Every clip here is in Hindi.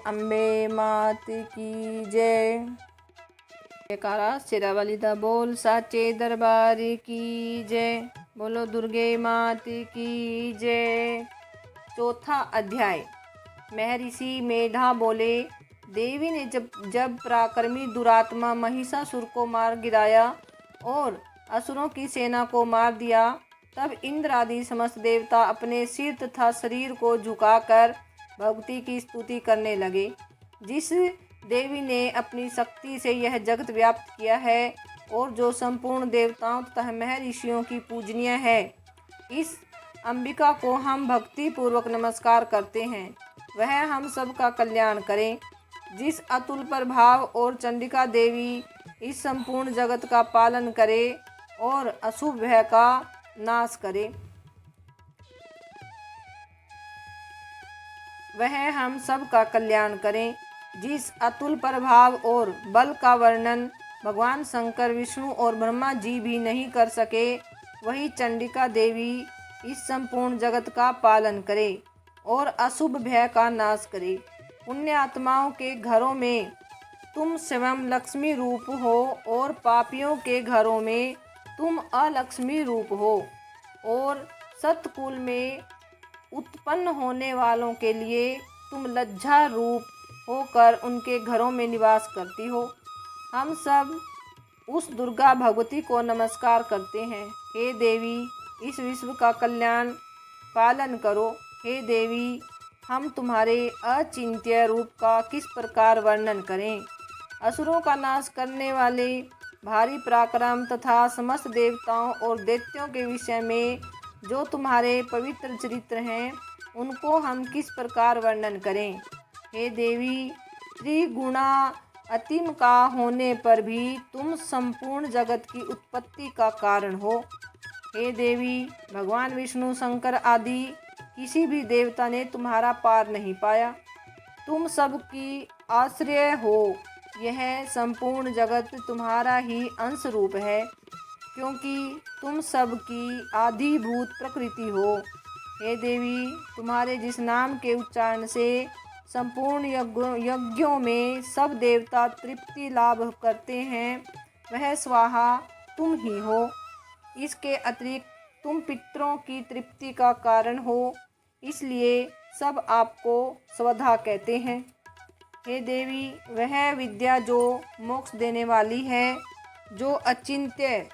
अम्बे मात की जय। जयकारा शेरावाली दा बोल साचे दरबार की जय। बोलो दुर्गे मात की जय। चौथा अध्याय। महर्षि मेधा बोले, देवी ने जब पराक्रमी दुरात्मा महिषासुर को मार गिराया और असुरों की सेना को मार दिया, तब इंद्र आदि समस्त देवता अपने सिर तथा शरीर को झुकाकर भगवती की स्तुति करने लगे। जिस देवी ने अपनी शक्ति से यह जगत व्याप्त किया है और जो संपूर्ण देवताओं तथा महर्षियों की पूजनीय है, इस अंबिका को हम भक्ति पूर्वक नमस्कार करते हैं। वह हम सब का कल्याण करें। जिस अतुल प्रभाव और चंडिका देवी इस संपूर्ण जगत का पालन करे और अशुभ भय का नाश करे, वह हम सब का कल्याण करें। जिस अतुल प्रभाव और बल का वर्णन भगवान शंकर, विष्णु और ब्रह्मा जी भी नहीं कर सके, वही चंडिका देवी इस संपूर्ण जगत का पालन करे और अशुभ भय का नाश करे। पुण्य आत्माओं के घरों में तुम स्वयं लक्ष्मी रूप हो और पापियों के घरों में तुम अलक्ष्मी रूप हो, और सतकुल में उत्पन्न होने वालों के लिए तुम लज्जा रूप होकर उनके घरों में निवास करती हो। हम सब उस दुर्गा भगवती को नमस्कार करते हैं। हे देवी, इस विश्व का कल्याण पालन करो। हे देवी, हम तुम्हारे अचिंत्य रूप का किस प्रकार वर्णन करें। असुरों का नाश करने वाले भारी पराक्रम तथा समस्त देवताओं और दैत्यों के विषय में जो तुम्हारे पवित्र चरित्र हैं, उनको हम किस प्रकार वर्णन करें। हे देवी, त्रिगुणा अतिम का होने पर भी तुम संपूर्ण जगत की उत्पत्ति का कारण हो। हे देवी, भगवान विष्णु, शंकर आदि किसी भी देवता ने तुम्हारा पार नहीं पाया। तुम सबकी आश्रय हो। यह संपूर्ण जगत तुम्हारा ही अंश रूप है, क्योंकि तुम सबकी आदिभूत प्रकृति हो। हे देवी, तुम्हारे जिस नाम के उच्चारण से संपूर्ण यज्ञों में सब देवता तृप्ति लाभ करते हैं, वह स्वाहा तुम ही हो। इसके अतिरिक्त तुम पितरों की तृप्ति का कारण हो, इसलिए सब आपको स्वधा कहते हैं। हे देवी, वह विद्या जो मोक्ष देने वाली है, जो अचिंत्य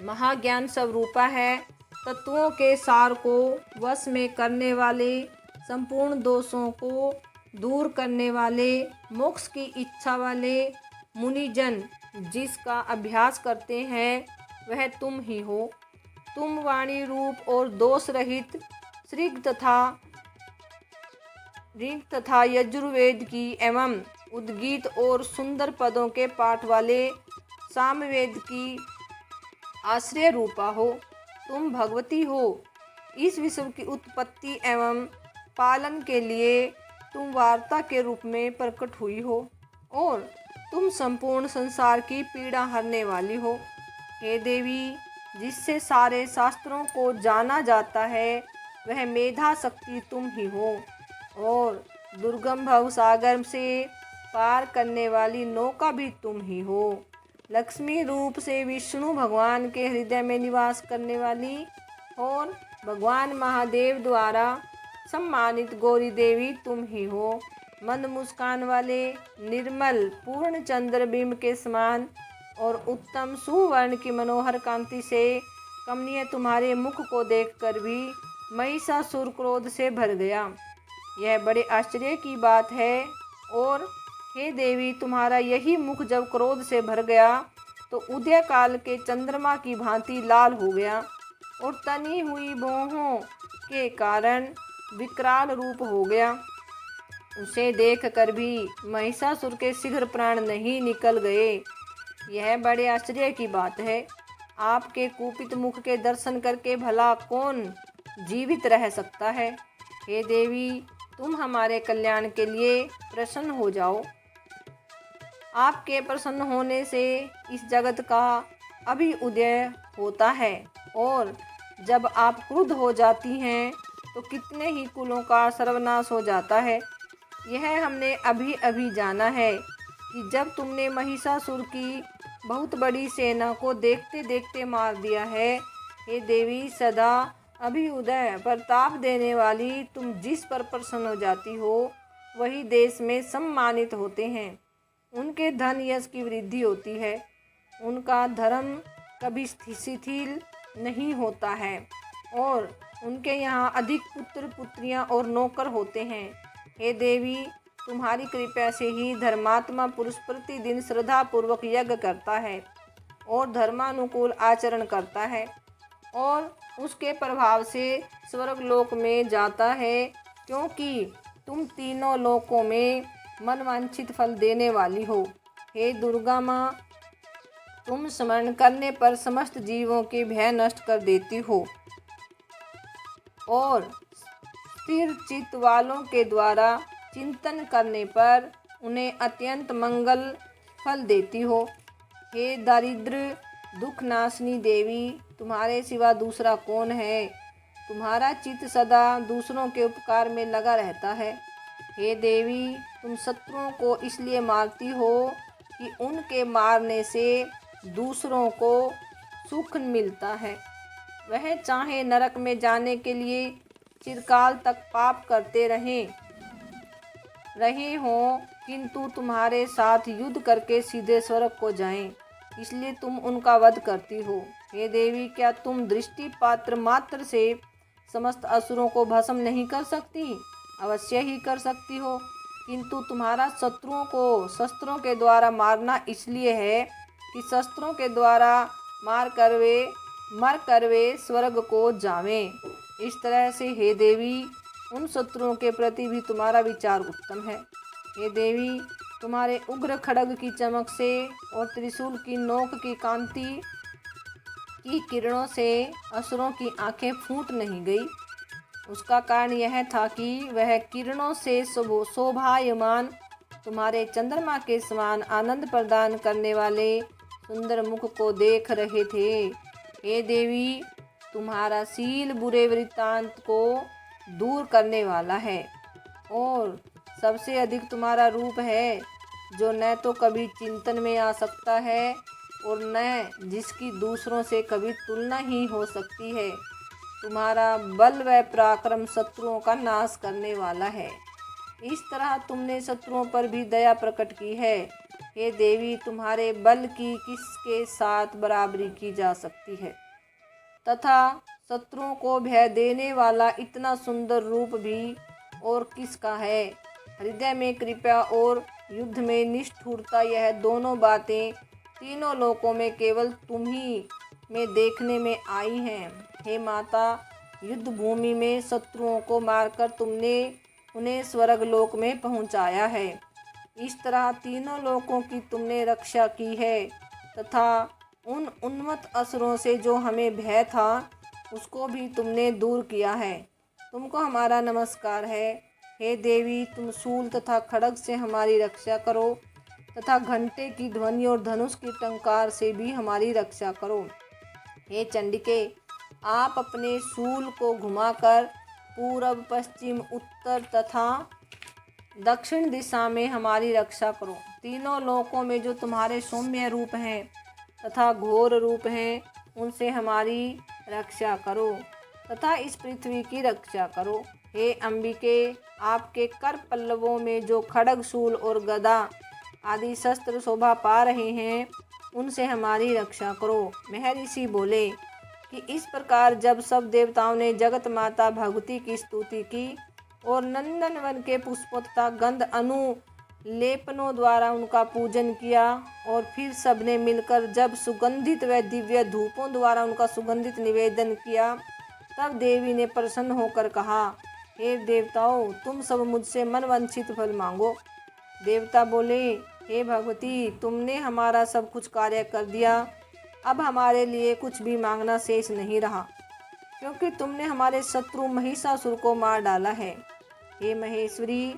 महाज्ञान स्वरूपा है, तत्वों के सार को वश में करने वाले, संपूर्ण दोषों को दूर करने वाले, मोक्ष की इच्छा वाले मुनिजन जिसका अभ्यास करते हैं, वह तुम ही हो। तुम वाणी रूप और दोष रहित ऋग तथा यजुर्वेद की एवं उद्गीत और सुंदर पदों के पाठ वाले सामवेद की आश्रय रूपा हो। तुम भगवती हो। इस विश्व की उत्पत्ति एवं पालन के लिए तुम वार्ता के रूप में प्रकट हुई हो और तुम संपूर्ण संसार की पीड़ा हरने वाली हो। हे देवी, जिससे सारे शास्त्रों को जाना जाता है, वह मेधा शक्ति तुम ही हो, और दुर्गम भव सागर से पार करने वाली नौका भी तुम ही हो। लक्ष्मी रूप से विष्णु भगवान के हृदय में निवास करने वाली और भगवान महादेव द्वारा सम्मानित गौरी देवी तुम ही हो। मंद मुस्कान वाले निर्मल पूर्ण चंद्रबिंब के समान और उत्तम सुवर्ण की मनोहर कांति से कमनीय तुम्हारे मुख को देखकर भी महिषासुर क्रोध से भर गया। यह बड़े आश्चर्य की बात है। और हे देवी, तुम्हारा यही मुख जब क्रोध से भर गया तो उदय काल के चंद्रमा की भांति लाल हो गया और तनी हुई भौहों के कारण विकराल रूप हो गया। उसे देखकर भी महिषासुर के शीघ्र प्राण नहीं निकल गए। यह बड़े आश्चर्य की बात है। आपके कुपित मुख के दर्शन करके भला कौन जीवित रह सकता है। हे देवी, तुम हमारे कल्याण के लिए प्रसन्न हो जाओ। आपके प्रसन्न होने से इस जगत का अभी उदय होता है, और जब आप क्रुद्ध हो जाती हैं तो कितने ही कुलों का सर्वनाश हो जाता है। यह हमने अभी अभी जाना है कि जब तुमने महिषासुर की बहुत बड़ी सेना को देखते देखते मार दिया है, हे देवी, सदा अभ्युदय प्रताप देने वाली तुम जिस पर प्रसन्न हो जाती हो वही देश में सम्मानित होते हैं। उनके धन यश की वृद्धि होती है, उनका धर्म कभी शिथिल नहीं होता है और उनके यहाँ अधिक पुत्र पुत्रियाँ और नौकर होते हैं। हे देवी, तुम्हारी कृपा से ही धर्मात्मा पुरुष प्रतिदिन श्रद्धा पूर्वक यज्ञ करता है और धर्मानुकूल आचरण करता है और उसके प्रभाव से स्वर्गलोक में जाता है, क्योंकि तुम तीनों लोकों में मनवांछित फल देने वाली हो। हे दुर्गा माँ, तुम स्मरण करने पर समस्त जीवों के भय नष्ट कर देती हो और स्थिर चित्त वालों के द्वारा चिंतन करने पर उन्हें अत्यंत मंगल फल देती हो। हे दारिद्र दुख नाशनी देवी, तुम्हारे सिवा दूसरा कौन है? तुम्हारा चित्त सदा दूसरों के उपकार में लगा रहता है। हे देवी, तुम शत्रुओं को इसलिए मारती हो कि उनके मारने से दूसरों को सुख मिलता है। वह चाहे नरक में जाने के लिए चिरकाल तक पाप करते रहे हों, किंतु तुम्हारे साथ युद्ध करके सीधे स्वर्ग को जाएं, इसलिए तुम उनका वध करती हो। हे देवी, क्या तुम दृष्टि पात्र मात्र से समस्त असुरों को भस्म नहीं कर सकती? अवश्य ही कर सकती हो, किंतु तुम्हारा शत्रुओं को शस्त्रों के द्वारा मारना इसलिए है कि शस्त्रों के द्वारा मर कर वे स्वर्ग को जावें। इस तरह से हे देवी, उन शत्रुओं के प्रति भी तुम्हारा विचार उत्तम है। हे देवी, तुम्हारे उग्र खड्ग की चमक से और त्रिशूल की नोक की कांति की किरणों से असुरों की आंखें फूट नहीं गई। उसका कारण यह था कि वह किरणों से शोभायमान तुम्हारे चंद्रमा के समान आनंद प्रदान करने वाले सुंदर मुख को देख रहे थे। हे देवी, तुम्हारा शील बुरे वृत्तांत को दूर करने वाला है और सबसे अधिक तुम्हारा रूप है, जो न तो कभी चिंतन में आ सकता है और न जिसकी दूसरों से कभी तुलना ही हो सकती है। तुम्हारा बल व पराक्रम शत्रुओं का नाश करने वाला है। इस तरह तुमने शत्रुओं पर भी दया प्रकट की है। हे देवी, तुम्हारे बल की किसके साथ बराबरी की जा सकती है तथा शत्रुओं को भय देने वाला इतना सुंदर रूप भी और किसका है? हृदय में कृपा और युद्ध में निष्ठुरता, यह दोनों बातें तीनों लोकों में केवल तुम ही में देखने में आई हैं। हे माता, युद्ध भूमि में शत्रुओं को मारकर तुमने उन्हें स्वर्गलोक में पहुंचाया है। इस तरह तीनों लोकों की तुमने रक्षा की है तथा उन उन्मत्त असुरों से जो हमें भय था उसको भी तुमने दूर किया है। तुमको हमारा नमस्कार है। हे देवी, तुम शूल तथा खड्ग से हमारी रक्षा करो तथा घंटे की ध्वनि और धनुष की टंकार से भी हमारी रक्षा करो। हे चंडिके, आप अपने शूल को घुमाकर पूरब, पश्चिम, उत्तर तथा दक्षिण दिशा में हमारी रक्षा करो। तीनों लोकों में जो तुम्हारे सौम्य रूप हैं तथा घोर रूप हैं, उनसे हमारी रक्षा करो तथा इस पृथ्वी की रक्षा करो। हे अंबिके, आपके कर पल्लवों में जो खड्ग, शूल और गदा आदि शस्त्र शोभा पा रहे हैं, उनसे हमारी रक्षा करो। महर्षि बोले कि इस प्रकार जब सब देवताओं ने जगत माता भगवती की स्तुति की और नंदनवन के पुष्पों तथा गंध अनुलेपनों द्वारा उनका पूजन किया और फिर सबने मिलकर जब सुगंधित व दिव्य धूपों द्वारा उनका सुगंधित निवेदन किया, तब देवी ने प्रसन्न होकर कहा, हे देवताओं, तुम सब मुझसे मनवांछित फल मांगो। देवता बोले, हे भगवती, तुमने हमारा सब कुछ कार्य कर दिया, अब हमारे लिए कुछ भी मांगना शेष नहीं रहा, क्योंकि तुमने हमारे शत्रु महिषासुर को मार डाला है। हे महेश्वरी,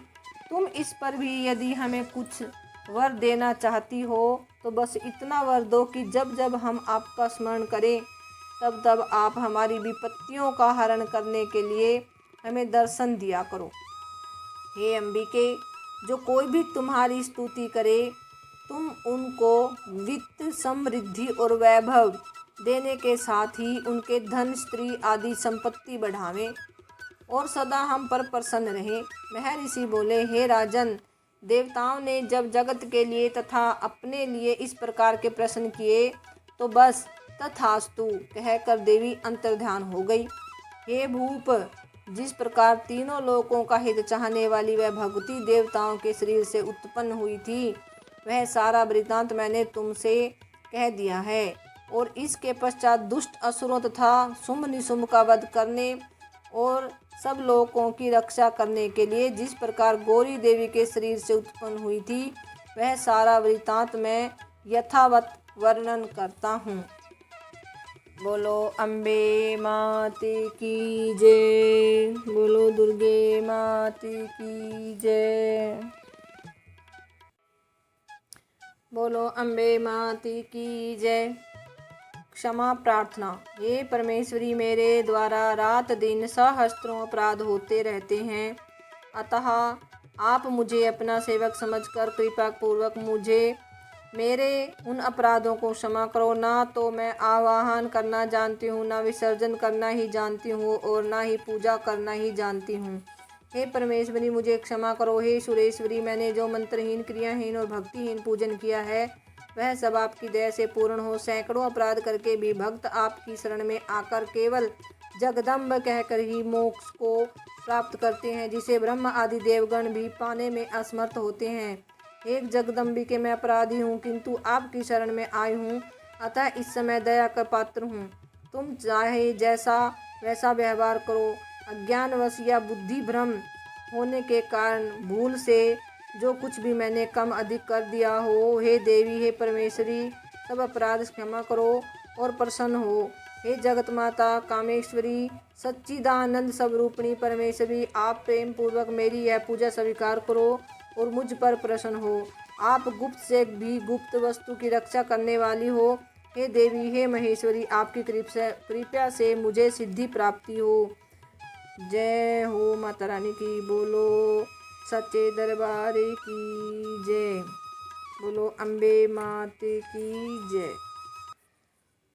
तुम इस पर भी यदि हमें कुछ वर देना चाहती हो तो बस इतना वर दो कि जब जब हम आपका स्मरण करें तब तब आप हमारी विपत्तियों का हरण करने के लिए हमें दर्शन दिया करो। हे अंबिके, जो कोई भी तुम्हारी स्तुति करे तुम उनको वित्त, समृद्धि और वैभव देने के साथ ही उनके धन, स्त्री आदि संपत्ति बढ़ावें और सदा हम पर प्रसन्न रहे। महर्षि बोले, हे राजन, देवताओं ने जब जगत के लिए तथा अपने लिए इस प्रकार के प्रश्न किए तो बस तथास्तु कहकर देवी अंतर्ध्यान हो गई। हे भूप, जिस प्रकार तीनों लोकों का हित चाहने वाली वह भगवती देवताओं के शरीर से उत्पन्न हुई थी, वह सारा वृत्तांत मैंने तुमसे कह दिया है। और इसके पश्चात दुष्ट असुरों तथा शुंभ निशुंभ का वध करने और सब लोगों की रक्षा करने के लिए जिस प्रकार गौरी देवी के शरीर से उत्पन्न हुई थी, वह सारा वृत्तांत मैं यथावत वर्णन करता हूँ। बोलो अम्बे माते की जय। बोलो दुर्गे माते की जय। बोलो अम्बे माते की जय। क्षमा प्रार्थना। हे परमेश्वरी, मेरे द्वारा रात दिन सहस्त्रों अपराध होते रहते हैं, अतः आप मुझे अपना सेवक समझकर कृपा पूर्वक मुझे मेरे उन अपराधों को क्षमा करो। ना तो मैं आवाहन करना जानती हूँ, ना विसर्जन करना ही जानती हूँ और ना ही पूजा करना ही जानती हूँ। हे परमेश्वरी, मुझे क्षमा करो। हे सुरेश्वरी, मैंने जो मंत्रहीन, क्रियाहीन और भक्तिहीन पूजन किया है वह सब आपकी दया से पूर्ण हो। सैकड़ों अपराध करके भी भक्त आपकी शरण में आकर केवल जगदम्ब कहकर ही मोक्ष को प्राप्त करते हैं, जिसे ब्रह्म आदि देवगण भी पाने में असमर्थ होते हैं। एक जगदम्बिके, मैं अपराधी हूँ, किंतु आपकी शरण में आई हूँ, अतः इस समय दया का पात्र हूँ। तुम चाहे जैसा वैसा व्यवहार करो। अज्ञानवश या बुद्धि भ्रम होने के कारण भूल से जो कुछ भी मैंने कम अधिक कर दिया हो, हे देवी, हे परमेश्वरी, सब अपराध क्षमा करो और प्रसन्न हो। हे जगत माता कामेश्वरी, सच्चिदानंद स्वरूपिणी परमेश्वरी, आप प्रेम पूर्वक मेरी यह पूजा स्वीकार करो और मुझ पर प्रसन्न हो। आप गुप्त से भी गुप्त वस्तु की रक्षा करने वाली हो। हे देवी, हे महेश्वरी, आपकी कृपया से मुझे सिद्धि प्राप्ति हो। जय हो माता रानी की। बोलो सच्चे दरबार की जय। बोलो अम्बे माते की जय।